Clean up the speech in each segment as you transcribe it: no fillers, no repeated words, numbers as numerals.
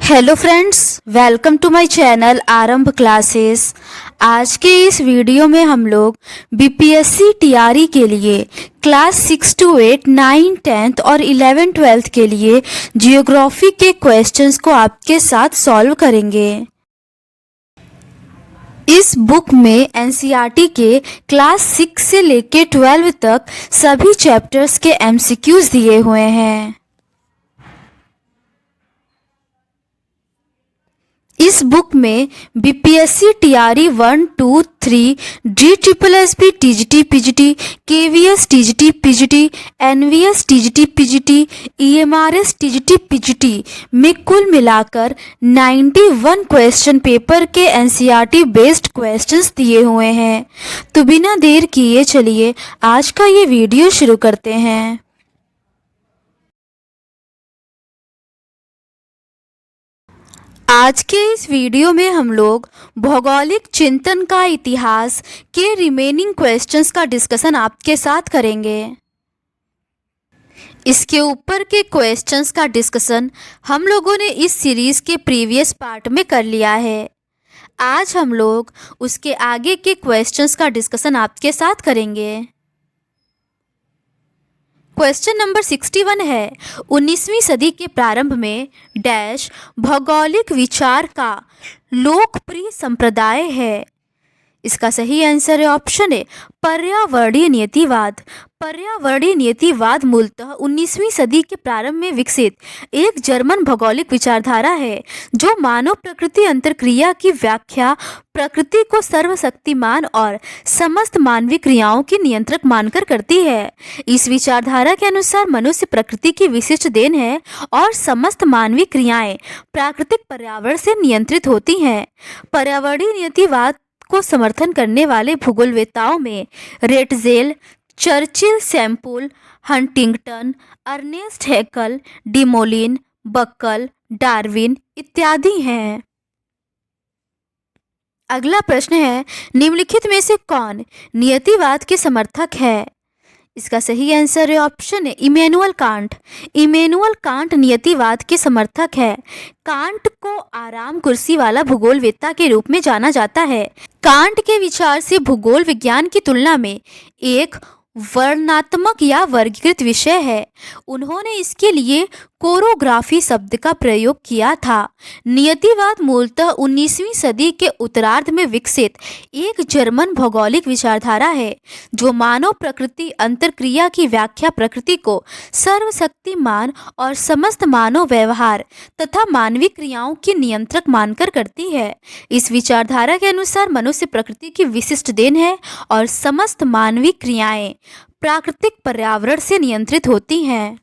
Hello friends, welcome to my channel Aarambh classes. आज के इस वीडियो में हम लोग बीपीएससी टीआरई के लिए क्लास 6 to 8, 9, 10th और 11, 12th के लिए जियोग्राफी के क्वेश्चंस को आपके साथ सॉल्व करेंगे। इस बुक में एनसीईआरटी के क्लास 6 से लेके 12 तक सभी चैप्टर्स के एमसीक्यूज दिए हुए हैं। इस बुक में BPSC TRE 1, 2, 3, DSSB TGT PGT, KVS TGT PGT, NVS TGT PGT, EMRS TGT PGT में कुल मिलाकर 91 क्वेश्चन पेपर के एनसीईआरटी बेस्ड क्वेश्चंस दिए हुए हैं। तो बिना देर किए चलिए आज का ये वीडियो शुरू करते हैं। आज के इस वीडियो में हम लोग भौगोलिक चिंतन का इतिहास के रिमेनिंग क्वेश्चंस का डिस्कशन आपके साथ करेंगे। इसके ऊपर के क्वेश्चंस का डिस्कशन हम लोगों ने इस सीरीज के प्रीवियस पार्ट में कर लिया है। आज हम लोग उसके आगे के क्वेश्चंस का डिस्कशन आपके साथ करेंगे। क्वेश्चन नंबर 61 है, 19वीं सदी के प्रारंभ में डैश भौगोलिक विचार का लोकप्रिय संप्रदाय है। इसका सही आंसर है ऑप्शन ए पर्यावरणीय नियतिवाद। पर्यावरणीय नियतिवाद मूलतः 19वीं सदी के प्रारंभ में विकसित एक जर्मन भौगोलिक विचारधारा है जो मानव प्रकृति अंतर्क्रिया की व्याख्या प्रकृति को सर्वशक्तिमान और समस्त मानवीय क्रियाओं की नियंत्रक मानकर करती है। इस विचारधारा के अनुसार मनुष्य प्रकृति की विशिष्ट देन है और समस्त मानवीय क्रियाएं प्राकृतिक पर्यावरण से नियंत्रित होती हैं। पर्यावरणीय नियतिवाद को समर्थन करने वाले भूगोलवेत्ताओं में Ratzel, Churchill, Semple, Huntington, Ernest Haeckel, Demolins, Buckle, Darwin इत्यादि हैं। अगला प्रश्न है, निम्नलिखित में से कौन नियतिवाद के समर्थक है? इसका सही आंसर है ऑप्शन है इमैनुअल कांट। इमैनुअल कांट नियतिवाद के समर्थक है। कांट को आराम कुर्सी वाला भूगोलवेत्ता के रूप में जाना जाता है। कांट के विचार से भूगोल विज्ञान की तुलना में एक वर्णनात्मक या वर्गीकृत विषय है। उन्होंने इसके लिए कोरोग्राफी शब्द का प्रयोग किया था। नियतिवाद मूलतः 19वीं सदी के उत्तरार्ध में विकसित एक जर्मन भौगोलिक विचारधारा है जो मानव प्रकृति अंतर्क्रिया की व्याख्या प्रकृति को सर्वशक्तिमान और समस्त मानव व्यवहार तथा मानवीय क्रियाओं की नियंत्रक मानकर करती है। इस विचारधारा के अनुसार मनुष्य प्रकृति की विशिष्ट देन है और समस्त मानवीय क्रियाएं प्राकृतिक पर्यावरण से नियंत्रित होती हैं।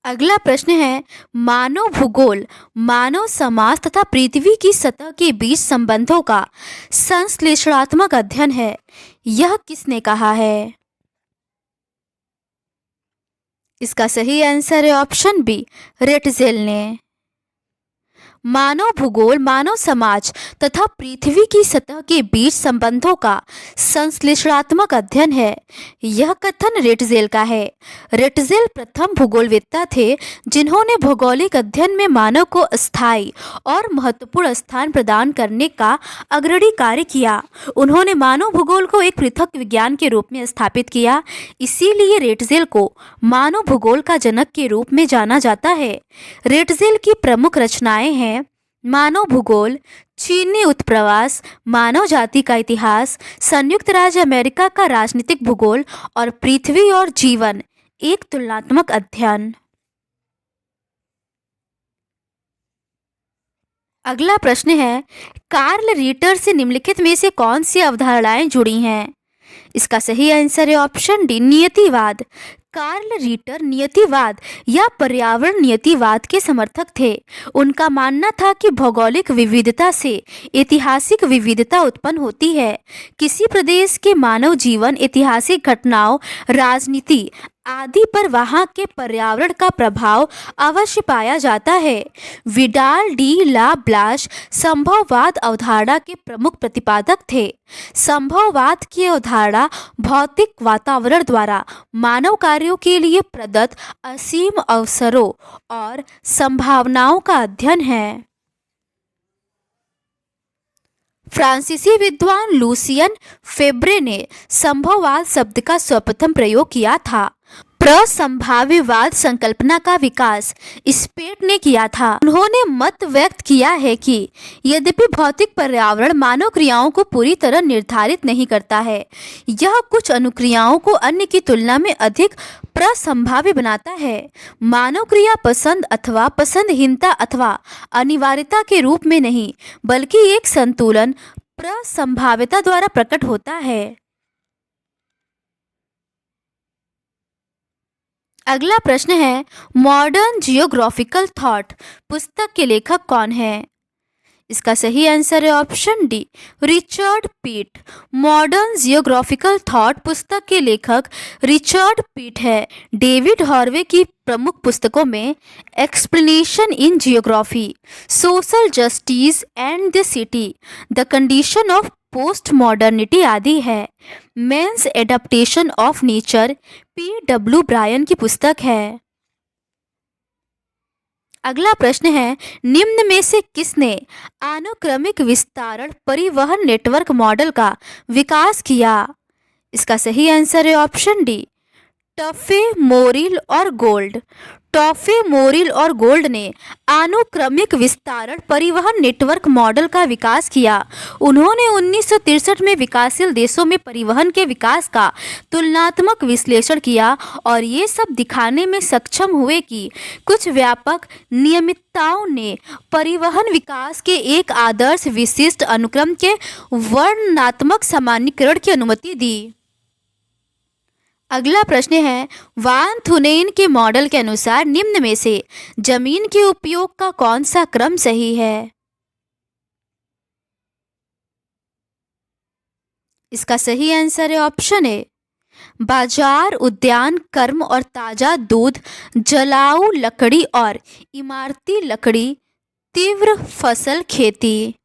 अगला प्रश्न है, मानव भूगोल मानव समाज तथा पृथ्वी की सतह के बीच संबंधों का संश्लेषणात्मक अध्ययन है। यह किसने कहा है? इसका सही आंसर है ऑप्शन बी रेटजेल ने। मानव भूगोल मानव समाज तथा पृथ्वी की सतह के बीच संबंधों का संश्लेषणात्मक अध्ययन है। यह कथन रेटजेल का है। रेटजेल प्रथम भूगोलवेत्ता थे जिन्होंने भौगोलिक अध्ययन में मानव को स्थायी और महत्वपूर्ण स्थान प्रदान करने का अग्रणी कार्य किया। उन्होंने मानव भूगोल को एक पृथक विज्ञान के रूप में स्थापित किया। इसीलिए रेटजेल को मानव भूगोल का जनक के रूप में जाना जाता है। रेटजेल की प्रमुख रचनाएं हैं मानव भूगोल, चीनी उत्प्रवास, मानव जाति का इतिहास, संयुक्त राज्य अमेरिका का राजनीतिक भूगोल और पृथ्वी और जीवन एक तुलनात्मक अध्ययन। अगला प्रश्न है, कार्ल रिटर से निम्नलिखित में से कौन सी अवधारणाएं जुड़ी हैं? इसका सही आंसर है ऑप्शन डी नियतिवाद। कार्ल रिटर नियतिवाद या पर्यावरण नियतिवाद के समर्थक थे। उनका मानना था कि भौगोलिक विविधता से ऐतिहासिक विविधता उत्पन्न होती है। किसी प्रदेश के मानव जीवन, ऐतिहासिक घटनाओं, राजनीति आदि पर वहाँ के पर्यावरण का प्रभाव अवश्य पाया जाता है। विडाल डी ला ब्लाश संभववाद अवधारणा के प्रमुख प्रतिपादक थे। संभववाद की अवधारणा भौतिक वातावरण द्वारा मानव कार्यों के लिए प्रदत्त असीम अवसरों और संभावनाओं का अध्ययन है। फ्रांसीसी विद्वान लूसियन फेब्रे ने संभववाद शब्द का सर्वप्रथम प्रयोग किया था। प्रसंभाव्यवाद संकल्पना का विकास स्पेट ने किया था। उन्होंने मत व्यक्त किया है कि यद्यपि भौतिक पर्यावरण मानव क्रियाओं को पूरी तरह निर्धारित नहीं करता है, यह कुछ अनुक्रियाओं को अन्य की तुलना में अधिक प्रसंभाव्य बनाता है। मानव क्रिया पसंद अथवा पसंदहीनता अथवा अनिवार्यता के रूप में नहीं, बल्कि एक संतुलन प्रसंभाव्यता द्वारा प्रकट होता है। अगला प्रश्न है, मॉडर्न जियोग्राफिकल थॉट पुस्तक के लेखक कौन है? इसका सही आंसर है ऑप्शन डी, रिचर्ड पीट। मॉडर्न जियोग्राफिकल थॉट पुस्तक के लेखक रिचर्ड पीट है। डेविड हॉर्वे की प्रमुख पुस्तकों में explanation in geography, social justice and the city, the condition of post modernity आदि है। Man's adaptation of nature P W. Bryan की पुस्तक है। अगला प्रश्न है, निम्न में से किसने अनुक्रमिक विस्तारण परिवहन नेटवर्क मॉडल का विकास किया? इसका सही आंसर है ऑप्शन डी, टफे, मोरिल और गोल्ड। टॉफे, मोरिल और गोल्ड ने अनुक्रमिक विस्तारण परिवहन नेटवर्क मॉडल का विकास किया। उन्होंने 1963 में विकासशील देशों में परिवहन के विकास का तुलनात्मक विश्लेषण किया और ये सब दिखाने में सक्षम हुए कि कुछ व्यापक नियमितताओं ने परिवहन विकास के एक आदर्श विशिष्ट अनुक्रम के वर्णनात्मक सामान्यीकरण की अनुमति दी। अगला प्रश्न है, वान थुनेन के मॉडल के अनुसार निम्न में से जमीन के उपयोग का कौन सा क्रम सही है? इसका सही आंसर है ऑप्शन ए, बाजार, उद्यान कर्म और ताजा दूध, जलाऊ लकड़ी और इमारती लकड़ी, तीव्र फसल खेती।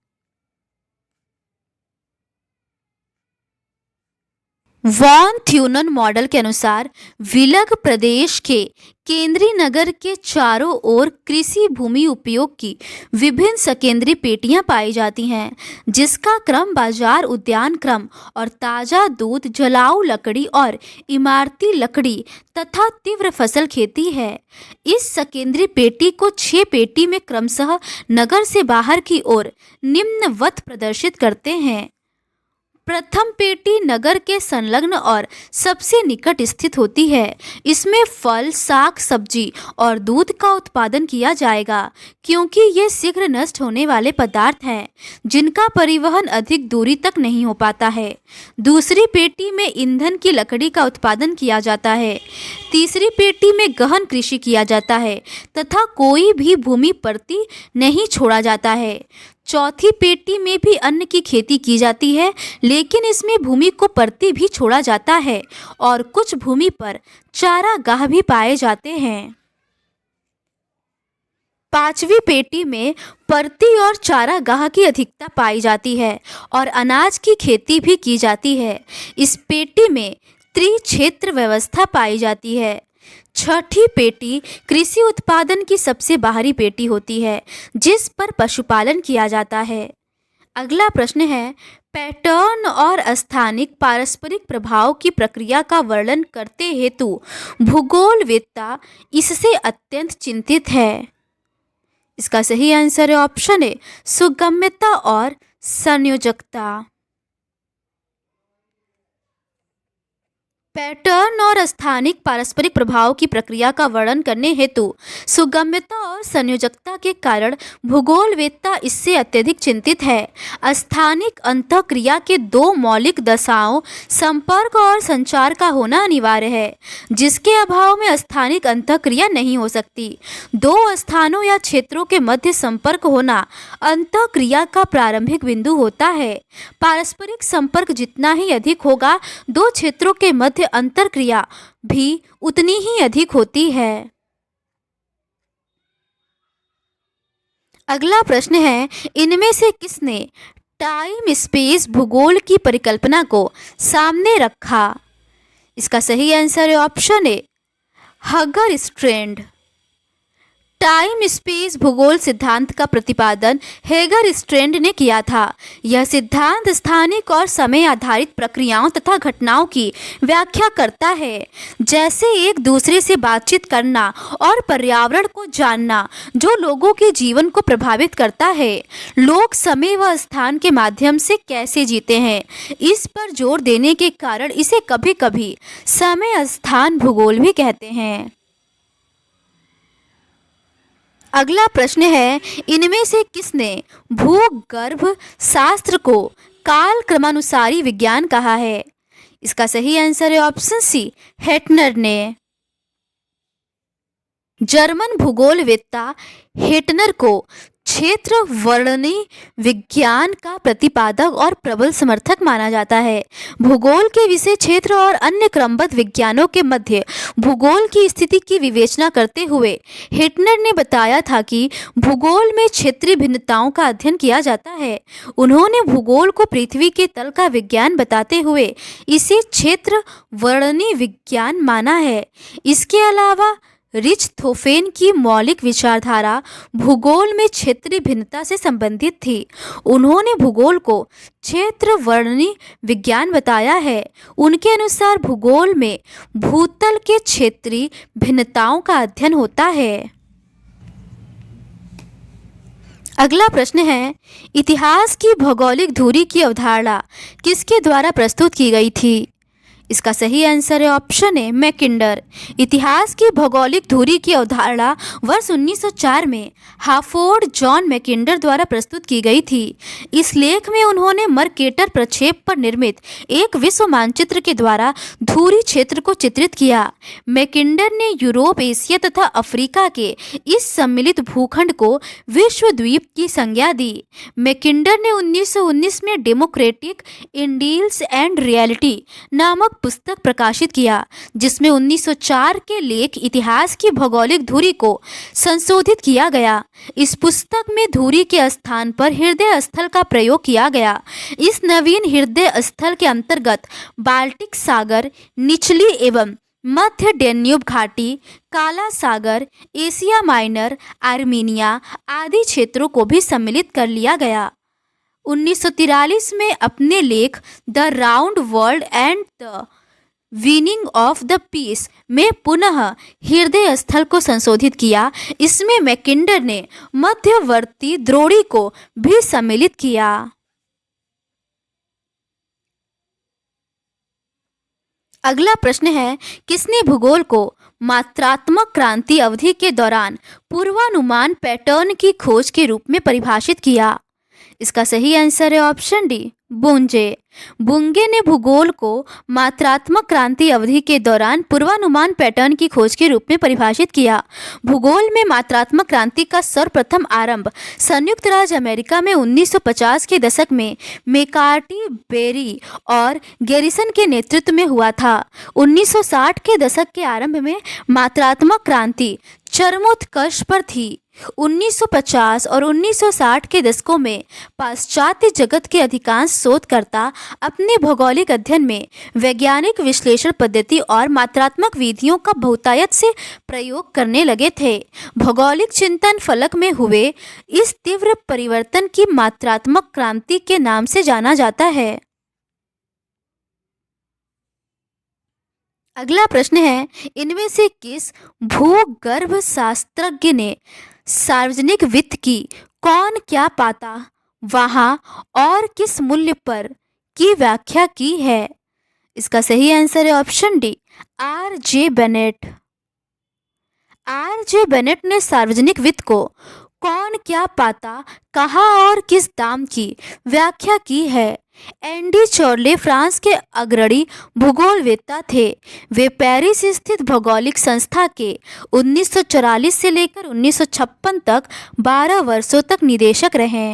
वॉन थ्यूनन मॉडल के अनुसार विलग प्रदेश के केंद्रीय नगर के चारों ओर कृषि भूमि उपयोग की विभिन्न सकेंद्रीय पेटियां पाई जाती हैं, जिसका क्रम बाजार, उद्यान क्रम और ताजा दूध, जलाऊ लकड़ी और इमारती लकड़ी तथा तीव्र फसल खेती है। इस सकेंद्रीय पेटी को 6 पेटी में क्रमशः नगर से बाहर की ओर निम्नवत प्रदर्शित करते हैं। प्रथम पेटी नगर के संलग्न और सबसे निकट स्थित होती है। इसमें फल, साग, सब्जी और दूध का उत्पादन किया जाएगा, क्योंकि ये शीघ्र नष्ट होने वाले पदार्थ हैं जिनका परिवहन अधिक दूरी तक नहीं हो पाता है। दूसरी पेटी में ईंधन की लकड़ी का उत्पादन किया जाता है। तीसरी पेटी में गहन कृषि किया जाता है तथा कोई भी भूमि परती नहीं छोड़ा जाता है। चौथी पेटी में भी अन्न की खेती की जाती है, लेकिन इसमें भूमि को परती भी छोड़ा जाता है और कुछ भूमि पर चारागाह भी पाए जाते हैं। पांचवी पेटी में परती और चारागाह की अधिकता पाई जाती है और अनाज की खेती भी की जाती है। इस पेटी में त्रिक्षेत्र व्यवस्था पाई जाती है। छठी पेटी कृषि उत्पादन की सबसे बाहरी पेटी होती है, जिस पर पशुपालन किया जाता है। अगला प्रश्न है, पैटर्न और स्थानिक पारस्परिक प्रभाव की प्रक्रिया का वर्णन करते हेतु भूगोलवेत्ता इससे अत्यंत चिंतित है। इसका सही आंसर है ऑप्शन ए, सुगम्यता और संयोजकता। पैटर्न और स्थानिक पारस्परिक प्रभाव की प्रक्रिया का वर्णन करने हेतु सुगम्यता और संयोजकता के कारण भूगोलवेत्ता इससे अत्यधिक चिंतित है। स्थानिक अंतःक्रिया के दो मौलिक दशाओं संपर्क और संचार का होना अनिवार्य है, जिसके अभाव में स्थानिक अंतःक्रिया नहीं हो सकती। दो स्थानों या क्षेत्रों के मध्य संपर्क होना अंतःक्रिया का प्रारंभिक बिंदु होता है। पारस्परिक संपर्क जितना ही अधिक होगा, दो क्षेत्रों के मध्य अंतःक्रिया भी उतनी ही अधिक होती है। अगला प्रश्न है, इनमें से किसने टाइम स्पेस भूगोल की परिकल्पना को सामने रखा? इसका सही आंसर है ऑप्शन ए, हगर स्ट्रैंड। टाइम स्पेस भूगोल सिद्धांत का प्रतिपादन हेगर स्ट्रैंड ने किया था। यह सिद्धांत स्थानिक और समय आधारित प्रक्रियाओं तथा घटनाओं की व्याख्या करता है, जैसे एक दूसरे से बातचीत करना और पर्यावरण को जानना, जो लोगों के जीवन को प्रभावित करता है। लोग समय व स्थान के माध्यम से कैसे जीते हैं, इस पर जोर देने के कारण इसे कभी कभी समय स्थान भूगोल भी कहते हैं। अगला प्रश्न है, इनमें से किसने भूगर्भ शास्त्र को काल क्रमानुसारी विज्ञान कहा है? इसका सही आंसर है ऑप्शन सी, हेटनर ने। जर्मन भूगोलवेत्ता हेटनर को क्षेत्र वर्णनी विज्ञान का प्रतिपादक और प्रबल समर्थक माना जाता है। भूगोल के विषय क्षेत्र और अन्य क्रमबद्ध विज्ञानों के मध्य भूगोल की स्थिति की विवेचना करते हुए हेटनर ने बताया था कि भूगोल में क्षेत्रीय भिन्नताओं का अध्ययन किया जाता है। उन्होंने भूगोल को पृथ्वी के तल का विज्ञान बताते हुए इसे क्षेत्र वर्णनी विज्ञान माना है। इसके अलावा रिचथोफेन की मौलिक विचारधारा भूगोल में क्षेत्रीय भिन्नता से संबंधित थी। उन्होंने भूगोल को क्षेत्र वर्णनी विज्ञान बताया है। उनके अनुसार भूगोल में भूतल के क्षेत्रीय भिन्नताओं का अध्ययन होता है। अगला प्रश्न है, इतिहास की भौगोलिक धुरी की अवधारणा किसके द्वारा प्रस्तुत की गई थी? इसका सही आंसर है ऑप्शन ए, मैकिंडर। इतिहास की भौगोलिक धुरी की अवधारणा वर्ष 1904 में हाफोर्ड जॉन मैकिंडर द्वारा प्रस्तुत की गई थी। इस लेख में उन्होंने मर्केटर प्रक्षेप पर निर्मित एक विश्व मानचित्र के द्वारा धुरी क्षेत्र को चित्रित किया। मैकिंडर ने यूरोप, एशिया तथा अफ्रीका के इस सम्मिलित भूखंड को विश्व द्वीप की संज्ञा दी। मैकिंडर ने 1919 में डेमोक्रेटिक इंडील्स एंड रियलिटी नामक पुस्तक प्रकाशित किया, जिसमें 1904 के लेख इतिहास की भौगोलिक धुरी को संशोधित किया गया। इस पुस्तक में धुरी के स्थान पर हृदय स्थल का प्रयोग किया गया। इस नवीन हृदय स्थल के अंतर्गत बाल्टिक सागर, निचली एवं मध्य डेन्यूब घाटी, काला सागर, एशिया माइनर, आर्मीनिया आदि क्षेत्रों को भी सम्मिलित कर लिया गया। 1943 में अपने लेख the round world and the winning of the peace में पुनः हृदय स्थल को संशोधित किया। इसमें मैकिंडर ने मध्यवर्ती द्रोणी को भी सम्मिलित किया। अगला प्रश्न है, किसने भूगोल को मात्रात्मक क्रांति अवधि के दौरान पूर्वानुमान पैटर्न की खोज के रूप में परिभाषित किया? इसका सही आंसर है ऑप्शन डी, बुंजे। बुंगे ने भूगोल को मात्रात्मक क्रांति अवधि के दौरान पूर्वानुमान पैटर्न की खोज के रूप में परिभाषित किया। भूगोल में मात्रात्मक क्रांति का सर्वप्रथम आरंभ संयुक्त राज्य अमेरिका में 1950 के दशक में मैकार्टी, बेरी और गैरिसन के नेतृत्व में हुआ था। 1960 के दशक के आरंभ में मात्रात्मक क्रांति चरमोत्कर्ष पर थी। 1950 और 1960 के दशकों में पाश्चात्य जगत के अधिकांश शोधकर्ता अपने भौगोलिक अध्ययन में वैज्ञानिक विश्लेषण पद्धति और मात्रात्मक विधियों का बहुतायत से प्रयोग करने लगे थे। भौगोलिक चिंतन फलक में हुए इस तीव्र परिवर्तन की मात्रात्मक क्रांति के नाम से जाना जाता है। अगला प्रश्न है, इनमें से किस भूगर्भ शास्त्रज्ञ ने सार्वजनिक वित्त की कौन क्या पाता, वहां और किस मूल्य पर की व्याख्या की है? इसका सही आंसर है option D, R J Bennett. R.J. Bennett ने सार्वजनिक वित्त को कौन क्या पाता, कहा और किस दाम की व्याख्या की है। एंडी चोर्ले फ्रांस के अग्रणी भूगोलवेत्ता थे। वे पेरिस स्थित भौगोलिक संस्था के 1944 से लेकर 1956 तक 12 वर्षों तक निदेशक रहे।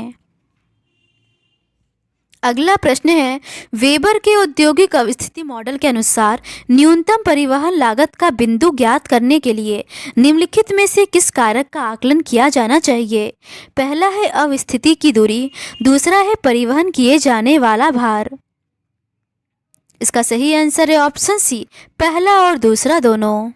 अगला प्रश्न है, वेबर के औद्योगिक अवस्थिति मॉडल के अनुसार न्यूनतम परिवहन लागत का बिंदु ज्ञात करने के लिए निम्नलिखित में से किस कारक का आकलन किया जाना चाहिए। पहला है अवस्थिति की दूरी, दूसरा है परिवहन किए जाने वाला भार। इसका सही आंसर है ऑप्शन सी, पहला और दूसरा दोनों।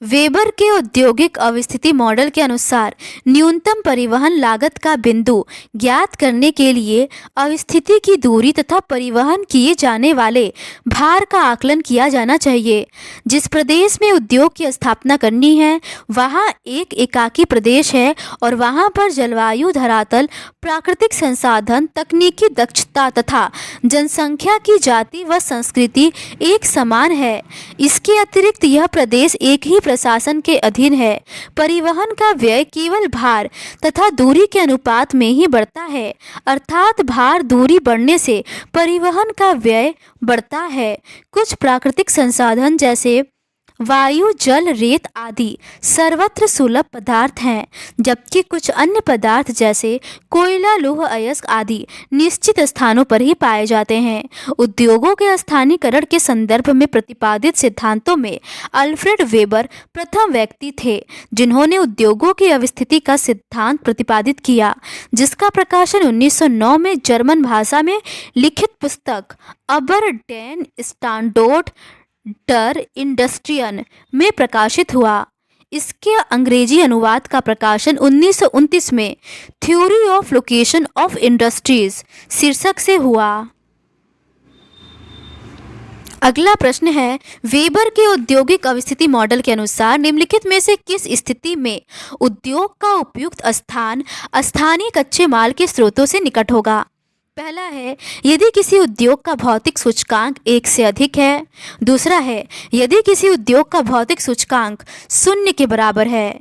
वेबर के औद्योगिक अवस्थिति मॉडल के अनुसार न्यूनतम परिवहन लागत का बिंदु ज्ञात करने के लिए अवस्थिति की दूरी तथा परिवहन किए जाने वाले भार का आकलन किया जाना चाहिए। जिस प्रदेश में उद्योग की स्थापना करनी है वहाँ एक एकाकी प्रदेश है और वहाँ पर जलवायु, धरातल, प्राकृतिक संसाधन, तकनीकी दक्षता तथा जनसंख्या की जाति व संस्कृति एक समान है। इसके अतिरिक्त यह प्रदेश एक ही प्रशासन के अधीन है। परिवहन का व्यय केवल भार तथा दूरी के अनुपात में ही बढ़ता है, अर्थात भार दूरी बढ़ने से परिवहन का व्यय बढ़ता है। कुछ प्राकृतिक संसाधन जैसे वायु, जल, रेत आदि सर्वत्र सुलभ पदार्थ हैं, जबकि कुछ अन्य पदार्थ जैसे कोयला, लौह अयस्क आदि निश्चित स्थानों पर ही पाए जाते हैं। उद्योगों के स्थानीयकरण के संदर्भ में प्रतिपादित सिद्धांतों में अल्फ्रेड वेबर प्रथम व्यक्ति थे जिन्होंने उद्योगों की अवस्थिति का सिद्धांत प्रतिपादित किया, जिसका प्रकाशन 1909 में जर्मन भाषा में लिखित पुस्तक अबर डेन स्टैंडर्ड डर इंडस्ट्रियन में प्रकाशित हुआ। इसके अंग्रेजी अनुवाद का प्रकाशन 1929 में theory of location of industries शीर्षक से हुआ। अगला प्रश्न है, वेबर के औद्योगिक अवस्थिति मॉडल के अनुसार निम्नलिखित में से किस स्थिति में उद्योग का उपयुक्त स्थान स्थानीय कच्चे माल के स्रोतों से निकट होगा। पहला है यदि किसी उद्योग का भौतिक सूचकांक 1 से अधिक है। दूसरा है यदि किसी उद्योग का भौतिक सूचकांक 0 के बराबर है।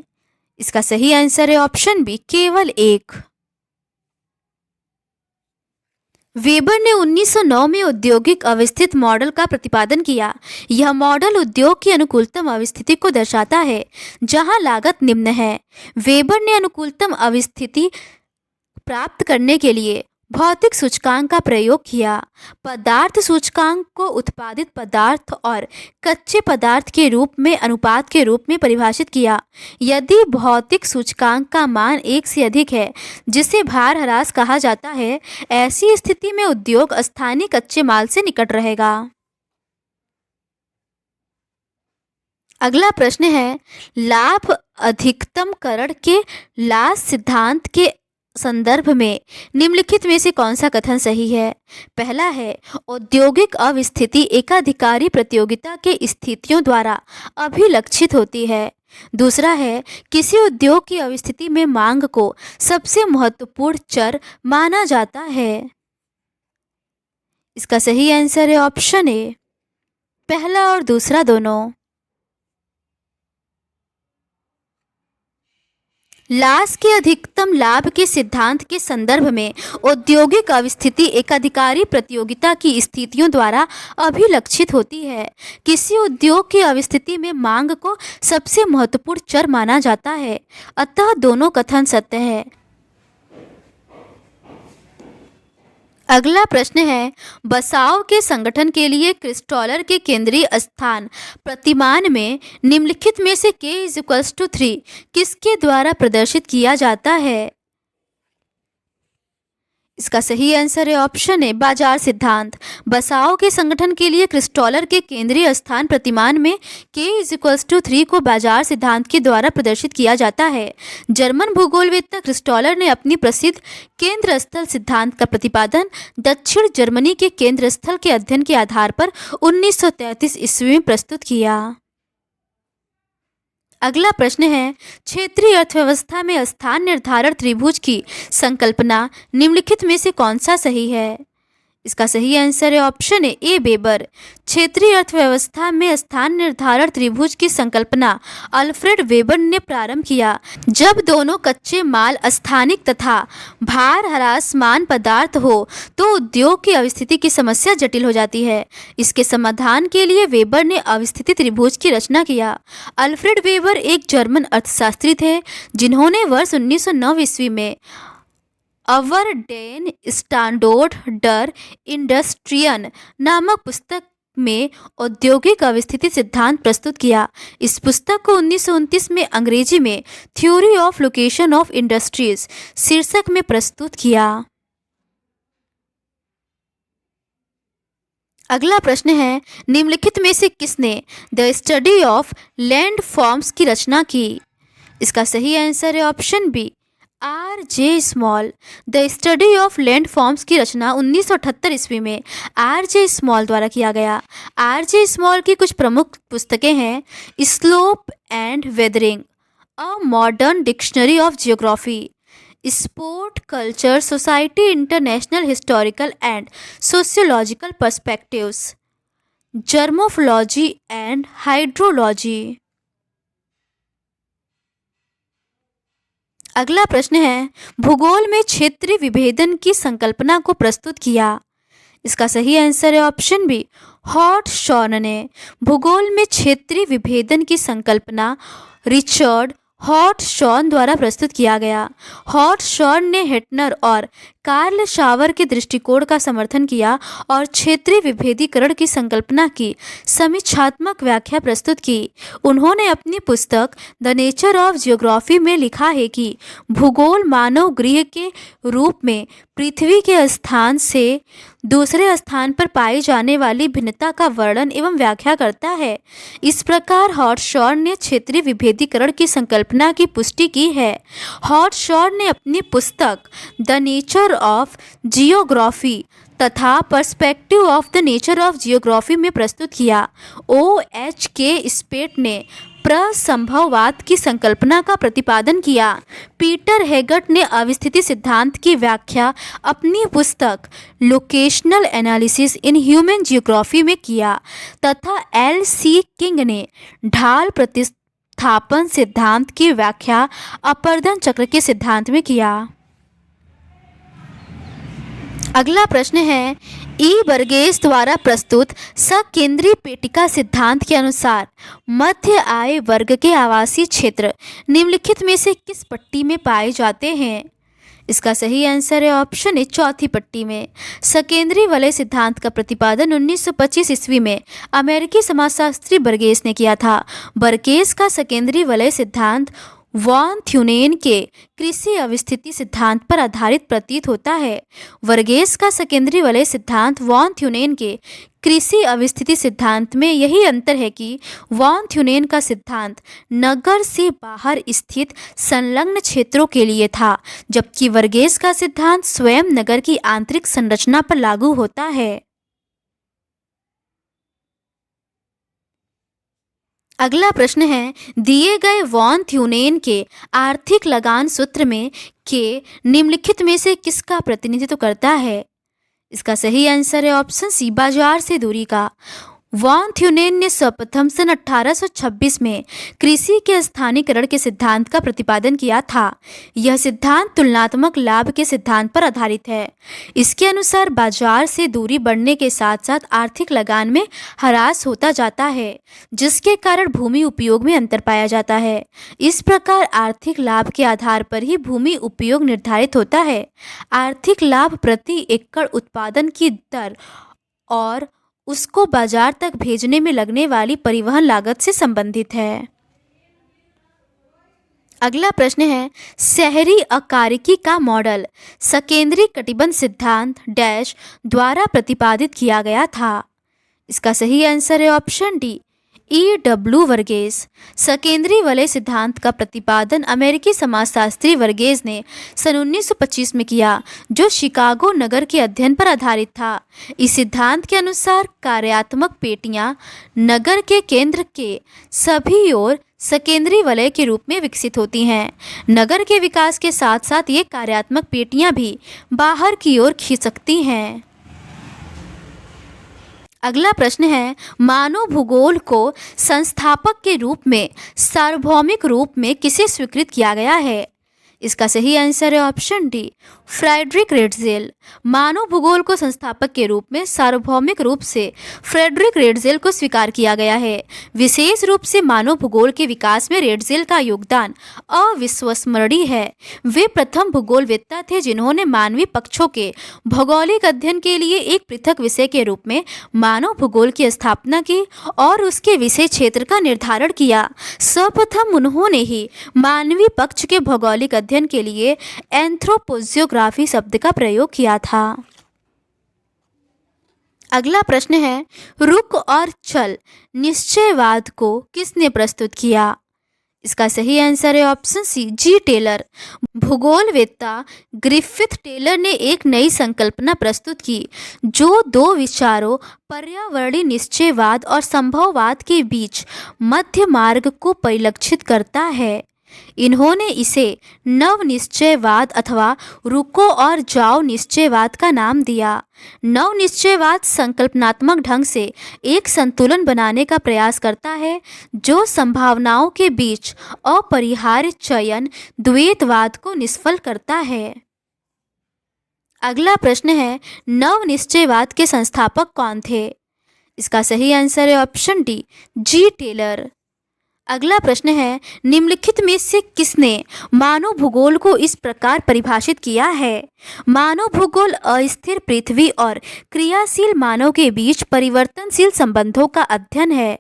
इसका सही आंसर है ऑप्शन बी, केवल 1। वेबर ने 1909 में औद्योगिक अवस्थित मॉडल का प्रतिपादन किया। यह मॉडल उद्योग की अनुकूलतम अवस्थिति को दर्शाता है जहां लागत निम्न है। वेबर ने अनुकूलतम अवस्थिति प्राप्त करने के लिए भौतिक सूचकांक का प्रयोग किया। पदार्थ सूचकांक को उत्पादित पदार्थ और कच्चे पदार्थ के रूप में अनुपात के रूप में परिभाषित किया। यदि भौतिक सूचकांक का मान 1 से अधिक है, जिसे भार ह्रास कहा जाता है, ऐसी स्थिति में उद्योग स्थानीय कच्चे माल से निकट रहेगा। अगला प्रश्न है, लाभ अधिकतमकरण के लाभ सिद्धांत के संदर्भ में निम्नलिखित में से कौन सा कथन सही है। पहला है औद्योगिक अवस्थिति एकाधिकारी प्रतियोगिता के स्थितियों द्वारा अभिलक्षित होती है। दूसरा है किसी उद्योग की अवस्थिति में मांग को सबसे महत्वपूर्ण चर माना जाता है। इसका सही आंसर है ऑप्शन ए, पहला और दूसरा दोनों। लाभ के अधिकतम लाभ के सिद्धांत के संदर्भ में औद्योगिक अवस्थिति एकाधिकारी प्रतियोगिता की स्थितियों द्वारा अभिलक्षित होती है। किसी उद्योग की अवस्थिति में मांग को सबसे महत्वपूर्ण चर माना जाता है, अतः दोनों कथन सत्य है। अगला प्रश्न है, बसाव के संगठन के लिए क्रिस्टॉलर के केंद्रीय स्थान प्रतिमान में निम्नलिखित में से k=3 किसके द्वारा प्रदर्शित किया जाता है। इसका सही आंसर है ऑप्शन ए, बाजार सिद्धांत। बसाव के संगठन के लिए क्रिस्टॉलर के केंद्रीय स्थान प्रतिमान में k=3 को बाजार सिद्धांत के द्वारा प्रदर्शित किया जाता है। जर्मन भूगोलवेत्ता क्रिस्टॉलर ने अपनी प्रसिद्ध केंद्र स्थल सिद्धांत का प्रतिपादन दक्षिण जर्मनी के केंद्र स्थल के अध्ययन के आधार पर 1933 ईस्वी में प्रस्तुत किया। अगला प्रश्न है, क्षेत्रीय अर्थव्यवस्था में स्थान निर्धारण त्रिभुज की संकल्पना निम्नलिखित में से कौन सा सही है। इसका सही आंसर है ऑप्शन ए वेबर। क्षेत्रीय अर्थव्यवस्था में स्थान निर्धारण त्रिभुज की संकल्पना अल्फ्रेड वेबर ने प्रारंभ किया, जब दोनों कच्चे माल स्थानिक तथा भार ह्रासमान पदार्थ हो तो उद्योग की अवस्थिति की समस्या जटिल हो जाती है। इसके समाधान के लिए वेबर ने अवस्थिति त्रिभुज की रचना किया। अल्फ्रेड वेबर एक जर्मन अर्थशास्त्री थे जिन्होंने वर्ष 1909 ईस्वी में अवर डेन स्टैंडर्ड डर इंडस्ट्रियन नामक पुस्तक में औद्योगिक अवस्थिति सिद्धांत प्रस्तुत किया। इस पुस्तक को 1929 में अंग्रेजी में theory of location of industries शीर्षक में प्रस्तुत किया। अगला प्रश्न है, निम्नलिखित में से किसने the study of land forms की रचना की? इसका सही आंसर है option B R.J. Small. The study of land forms की रचना 1978 ईस्वी में R.J. स्मॉल द्वारा किया गया। R.J. स्मॉल की कुछ प्रमुख पुस्तकें हैं slope and weathering, a modern dictionary of geography, sport culture society, international historical and sociological perspectives, geomorphology and hydrology. अगला प्रश्न है, भूगोल में क्षेत्रीय विभेदन की संकल्पना को प्रस्तुत किया? इसका सही आंसर है ऑप्शन बी हॉटशॉर्न ने। भूगोल में क्षेत्रीय विभेदन की संकल्पना रिचर्ड हॉटशॉर्न द्वारा प्रस्तुत किया गया। हॉटशॉर्न ने हेटनर और कार्ल शावर के दृष्टिकोण का समर्थन किया और क्षेत्रीय विभेदीकरण की संकल्पना की समीक्षात्मक व्याख्या प्रस्तुत की। उन्होंने अपनी पुस्तक द नेचर ऑफ जियोग्राफी में लिखा है कि भूगोल मानव गृह के रूप में पृथ्वी के स्थान से दूसरे स्थान पर पाई जाने वाली भिन्नता का वर्णन एवं व्याख्या करता है। इस प्रकार हॉटशॉर्न ने क्षेत्रीय विभेदीकरण की संकल्पना की पुष्टि की है। हॉटशॉर्न ने अपनी पुस्तक द नेचर ऑफ जियोग्राफी तथा perspective of the nature of geography में प्रस्तुत किया। O.H.K. स्पेट ने प्रसंभववाद की संकल्पना का प्रतिपादन किया। पीटर हेगट ने अवस्थिति सिद्धांत की व्याख्या अपनी पुस्तक locational analysis in human geography में किया तथा L.C. किंग ने ढाल प्रतिस्थापन सिद्धांत की व्याख्या अपर्दन चक्र के सिद्धांत में किया। अगला प्रश्न है, ई बर्गेस द्वारा प्रस्तुत सकेंद्री पेटिका सिद्धांत के अनुसार मध्य आय वर्ग के आवासीय क्षेत्र निम्नलिखित में से किस पट्टी में पाए जाते हैं? इसका सही आंसर है ऑप्शन ए चौथी पट्टी में। सकेंद्री वलय सिद्धांत का प्रतिपादन 1925 ईस्वी में अमेरिकी समाजशास्त्री बर्गेस ने किया था। बर्गेस का सकेंद्री वलय सिद्धांत वॉन थ्यूनेन के कृषि अवस्थिति सिद्धांत पर आधारित प्रतीत होता है। वर्गेस का सकेंद्री वलय सिद्धांत वॉन थ्यूनेन के कृषि अवस्थिति सिद्धांत में यही अंतर है कि वॉन थ्यूनेन का सिद्धांत नगर से बाहर स्थित संलग्न क्षेत्रों के लिए था, जबकि वर्गेस का सिद्धांत स्वयं नगर की आंतरिक संरचना पर लागू होता है। अगला प्रश्न है, दिए गए वॉन थ्यूनेन के आर्थिक लगान सूत्र में के निम्नलिखित में से किसका प्रतिनिधित्व करता है? इसका सही आंसर है ऑप्शन सी बाजार से दूरी का। वॉन थ्यूनेन ने सर्वप्रथम सन 1826 में कृषि के स्थानीयकरण के सिद्धांत का प्रतिपादन किया था। यह सिद्धांत तुलनात्मक लाभ के सिद्धांत पर आधारित है। इसके अनुसार बाजार से दूरी बढ़ने के साथ साथ आर्थिक लगान में ह्रास होता जाता है, जिसके कारण भूमि उपयोग में अंतर पाया जाता है। इस प्रकार आर्थिक लाभ के आधार पर ही भूमि उपयोग निर्धारित होता है। आर्थिक लाभ प्रति एकड़ उत्पादन की दर और उसको बाजार तक भेजने में लगने वाली परिवहन लागत से संबंधित है। अगला प्रश्न है, शहरी आकारिकी का मॉडल सकेंद्री कटिबंध सिद्धांत डैश द्वारा प्रतिपादित किया गया था। इसका सही आंसर है ऑप्शन डी E.W. वर्गेस। सकेंद्री वलय सिद्धांत का प्रतिपादन अमेरिकी समाजशास्त्री वर्गेस ने सन 1925 में किया, जो शिकागो नगर के अध्ययन पर आधारित था। इस सिद्धांत के अनुसार कार्यात्मक पेटियां नगर के केंद्र के सभी ओर सकेंद्री वलय के रूप में विकसित होती हैं। नगर के विकास के साथ साथ ये कार्यात्मक पेटियां भी बाहर की ओर खिसकती हैं। अगला प्रश्न है, मानव भूगोल को संस्थापक के रूप में सार्वभौमिक रूप में किसे स्वीकृत किया गया है? इसका सही आंसर है ऑप्शन डी, फ्रेडरिक रेडजेल। मानव भूगोल को संस्थापक के रूप में सार्वभौमिक रूप से फ्रेडरिक रेडजेल को स्वीकार किया गया है। विशेष रूप से मानव भूगोल के विकास में रेडजेल का योगदान अविस्मरणीय है। वे प्रथम भूगोलवेत्ता थे जिन्होंने मानवीय पक्षों के भौगोलिक अध्ययन के लिए एक पृथक विषय के रूप में मानव भूगोल की स्थापना की और उसके विषय क्षेत्र का निर्धारण किया। सर्वप्रथम उन्होंने ही मानवीय पक्ष के भौगोलिक अध्ययन के लिए एंथ्रोपोजियोग्राफी शब्द का प्रयोग किया था। अगला प्रश्न है, रुक और चल निश्चयवाद को किसने प्रस्तुत किया? इसका सही आंसर है ऑप्शन सी, जी टेलर। भूगोलवेत्ता ग्रिफिथ टेलर ने एक नई संकल्पना प्रस्तुत की जो दो विचारों पर्यावरणीय निश्चयवाद और संभववाद के बीच मध्य मार्ग को परिलक्षित करता है। इन्होंने इसे नव निश्चयवाद अथवा रुको और जाओ निश्चयवाद का नाम दिया। नव निश्चयवाद संकल्पनात्मक ढंग से एक संतुलन बनाने का प्रयास करता है जो संभावनाओं के बीच अपरिहार्य चयन द्वैतवाद को निष्फल करता है। अगला प्रश्न है, नव निश्चयवाद के संस्थापक कौन थे? इसका सही आंसर है ऑप्शन डी, जी टेलर। अगला प्रश्न है, निम्नलिखित में से किसने मानव भूगोल को इस प्रकार परिभाषित किया है? मानव भूगोल अस्थिर पृथ्वी और क्रियाशील मानव के बीच परिवर्तनशील संबंधों का अध्ययन है।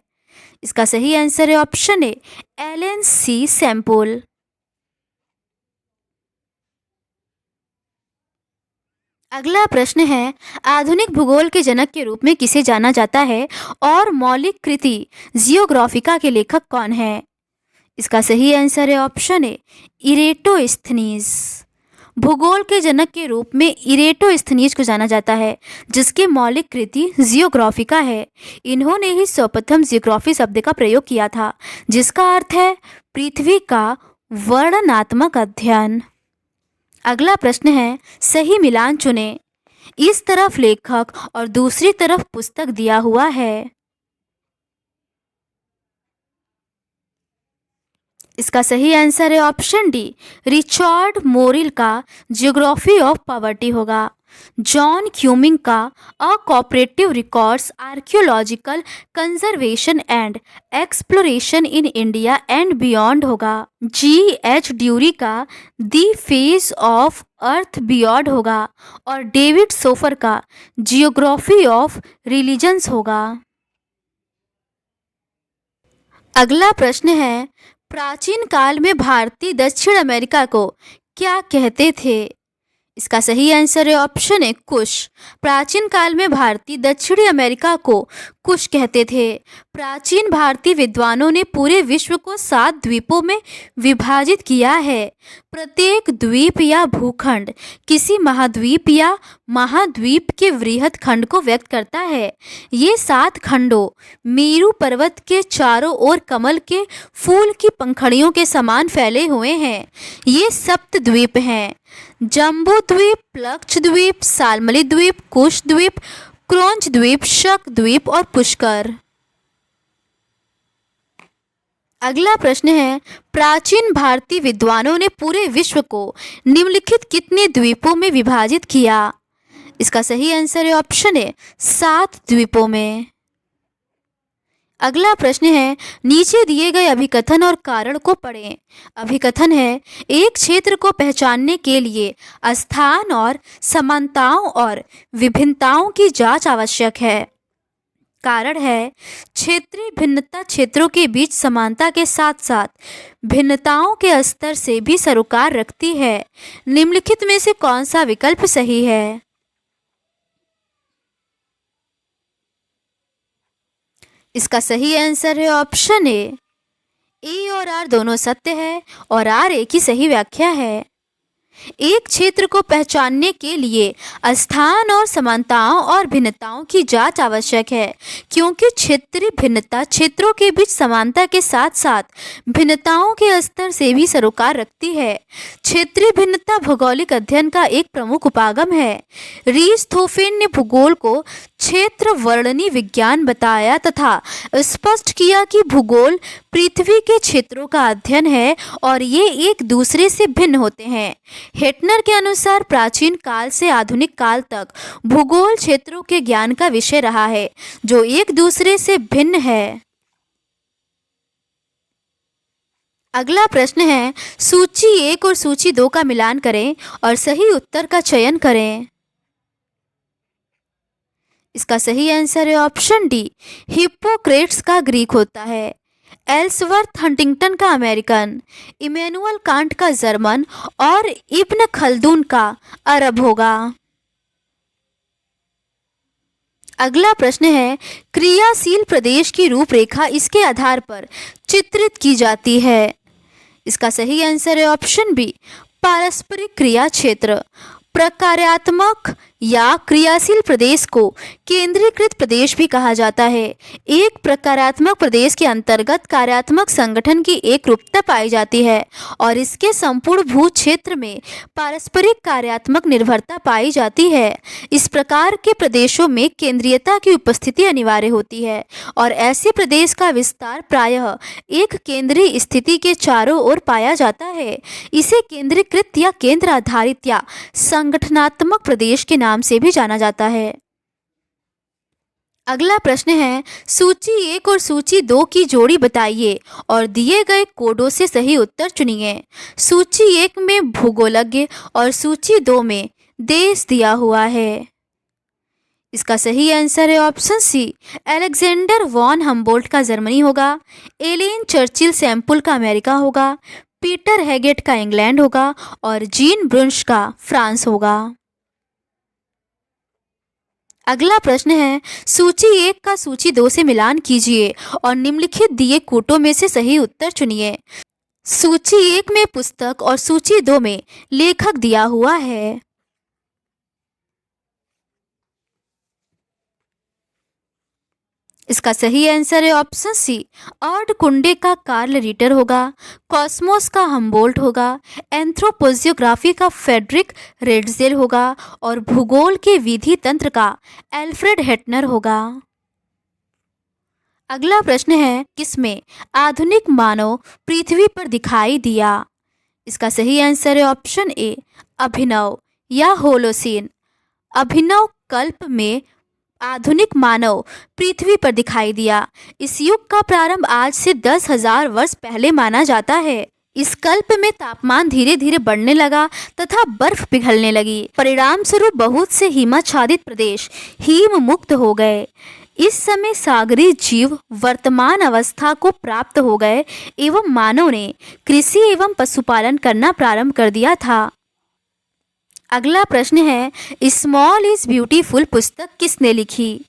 इसका सही आंसर है option A, Ellen C Semple. अगला प्रश्न है, आधुनिक भूगोल के जनक के रूप में किसे जाना जाता है और मौलिक कृति जियोग्राफिका के लेखक कौन है? इसका सही आंसर है ऑप्शन ए, इरेटोस्थनीज। भूगोल के जनक के रूप में इरेटोस्थनीज को जाना जाता है जिसकी मौलिक कृति जियोग्राफिका है। इन्होंने ही सर्वप्रथम जियोग्राफी शब्द का प्रयोग किया था जिसका अर्थ है पृथ्वी का वर्णनात्मक अध्ययन। अगला प्रश्न है, सही मिलान चुनें। इस तरफ लेखक और दूसरी तरफ पुस्तक दिया हुआ है। इसका सही आंसर है ऑप्शन डी, रिचर्ड मोरिल का जियोग्राफी ऑफ पॉवर्टी होगा। जॉन क्यूमिंग का a cooperative records archaeological conservation and exploration in India and beyond होगा। जी एच ड्यूरी का the face of earth beyond होगा और डेविड सोफर का जियोग्राफी ऑफ रिलीजन्स होगा। अगला प्रश्न है, प्राचीन काल में भारतीय दक्षिण अमेरिका को क्या कहते थे? इसका सही आंसर है ऑप्शन है, कुश। प्राचीन काल में भारतीय दक्षिणी अमेरिका को कुश कहते थे। प्राचीन भारतीय विद्वानों ने पूरे विश्व को 7 द्वीपों में विभाजित किया है। प्रत्येक द्वीप या भूखंड किसी महाद्वीप या महाद्वीप के वृहद खंड को व्यक्त करता है। ये 7 खंडों मेरू पर्वत के चारों ओर कमल के फूल की पंखुड़ियों के समान फैले हुए हैं। ये सप्त द्वीप हैं, जम्बू द्वीप, प्लक्ष द्वीप, सालमली द्वीप, कुश द्वीप, क्रोंच द्वीप, शक द्वीप और पुष्कर। अगला प्रश्न है, प्राचीन भारतीय विद्वानों ने पूरे विश्व को निम्नलिखित कितने द्वीपों में विभाजित किया? इसका सही आंसर है ऑप्शन है, 7 द्वीपों में। अगला प्रश्न है, नीचे दिए गए अभिकथन और कारण को पढ़ें। अभिकथन है, एक क्षेत्र को पहचानने के लिए स्थान और समानताओं और विभिन्नताओं की जांच आवश्यक है। कारण है, क्षेत्रीय भिन्नता क्षेत्रों के बीच समानता के साथ साथ भिन्नताओं के स्तर से भी सरोकार रखती है। निम्नलिखित में से कौन सा विकल्प सही है? इसका सही आंसर है ऑप्शन ए और आर दोनों सत्य है और आर ए की सही व्याख्या है। एक क्षेत्र को पहचानने के लिए स्थान और समानताओं और भिन्नताओं की जांच आवश्यक है, क्योंकि क्षेत्रीय भिन्नता क्षेत्रों के बीच समानता के साथ साथ भिन्नताओं के स्तर से भी सरोकार रखती है। क्षेत्रीय भिन्नता भौगोलिक अध्ययन का एक प्रमुख उपागम है। रीस-थोफेन ने भूगोल को क्षेत्र वर्णनी विज्ञान बताया तथा स्पष्ट किया कि भूगोल पृथ्वी के क्षेत्रों का अध्ययन है और ये एक दूसरे से भिन्न होते हैं। हेटनर के अनुसार प्राचीन काल से आधुनिक काल तक भूगोल क्षेत्रों के ज्ञान का विषय रहा है जो एक दूसरे से भिन्न है। अगला प्रश्न है, सूची 1 और सूची 2 का मिलान करें और सही उत्तर का चयन करें। इसका सही आंसर है ऑप्शन डी, हिप्पोक्रेट्स का ग्रीक होता है, एल्सवर्थ हंटिंगटन का अमेरिकन, इमैनुअल कांट का जर्मन और इब्न खल्दून का अरब होगा। अगला प्रश्न है, क्रियाशील प्रदेश की रूपरेखा इसके आधार पर चित्रित की जाती है। इसका सही आंसर है ऑप्शन बी, पारस्परिक क्रिया क्षेत्र। प्रकार्यात्मक या क्रियाशील प्रदेश को केंद्रीकृत प्रदेश भी कहा जाता है। एक प्रकार्यात्मक प्रदेश के अंतर्गत कार्यात्मक संगठन की एक रूपता पाई जाती है और इसके संपूर्ण भू क्षेत्र में पारस्परिक कार्यात्मक निर्भरता पाई जाती है। इस प्रकार के प्रदेशों में केंद्रीयता की उपस्थिति अनिवार्य होती है और ऐसे प्रदेश का विस्तार प्रायः एक केंद्रीय स्थिति के चारों ओर पाया जाता है। इसे केंद्रीकृत या केंद्र आधारित या संगठनात्मक प्रदेश के नाम से भी जाना जाता है। अगला प्रश्न है, सूची 1 और सूची 2 की जोड़ी बताइए और दिए गए कोडों से सही उत्तर चुनिए। सूची 1 में भूगोलज्ञ और सूची 2 में देश दिया हुआ है। इसका सही आंसर है option C, Alexander von Humboldt का जर्मनी होगा, एलेन चर्चिल सैम्पुल का अमेरिका होगा, पीटर हैगेट का इंग्लैंड होगा और जीन ब्रुनश का फ्रांस होगा। अगला प्रश्न है, सूची 1 का सूची 2 से मिलान कीजिए और निम्नलिखित दिए कोटों में से सही उत्तर चुनिए। सूची 1 में पुस्तक और सूची 2 में लेखक दिया हुआ है। इसका सही आंसर है ऑप्शन सी, अर्ड कुंडे का कार्ल रीटर होगा, कॉस्मोस का हम्बोल्ट होगा, एंथ्रोपोजियोग्राफी का फेडरिक रेड्जेल होगा और भूगोल के विधि तंत्र का एल्फ्रेड हेटनर होगा। अगला प्रश्न है, किसमें आधुनिक मानव पृथ्वी पर दिखाई दिया। इसका सही आंसर है ऑप्शन ए, अभिनव या होलोसीन। अभिनव कल्प में आधुनिक मानव पृथ्वी पर दिखाई दिया। इस युग का प्रारंभ आज से 10,000 वर्ष पहले माना जाता है। इस कल्प में तापमान धीरे धीरे बढ़ने लगा तथा बर्फ पिघलने लगी। परिणाम स्वरूप बहुत से हिमाच्छादित प्रदेश हिम मुक्त हो गए। इस समय सागरीय जीव वर्तमान अवस्था को प्राप्त हो गए एवं मानव ने कृषि एवं पशुपालन करना प्रारंभ कर दिया था। अगला प्रश्न है, स्मॉल इज ब्यूटीफुल पुस्तक किसने लिखी।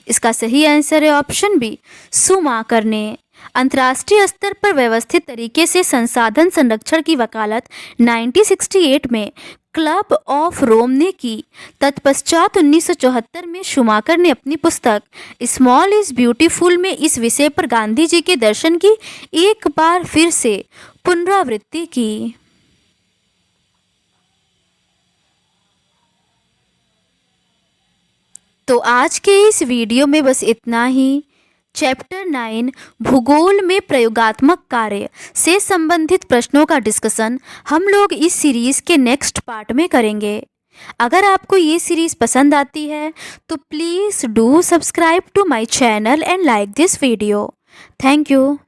इसका सही आंसर है ऑप्शन बी, शूमाकर ने। अंतर्राष्ट्रीय स्तर पर व्यवस्थित तरीके से संसाधन संरक्षण की वकालत 1968 में क्लब ऑफ रोम ने की। तत्पश्चात 1974 में शूमाकर ने अपनी पुस्तक स्मॉल इज ब्यूटीफुल में इस विषय पर गांधी जी के दर्शन की एक बार फिर से पुनरावृत्ति की। तो आज के इस वीडियो में बस इतना ही। चैप्टर 9 भूगोल में प्रयोगात्मक कार्य से संबंधित प्रश्नों का डिस्कशन हम लोग इस सीरीज़ के नेक्स्ट पार्ट में करेंगे। अगर आपको ये सीरीज़ पसंद आती है तो please do subscribe to my channel and like this video. Thank you.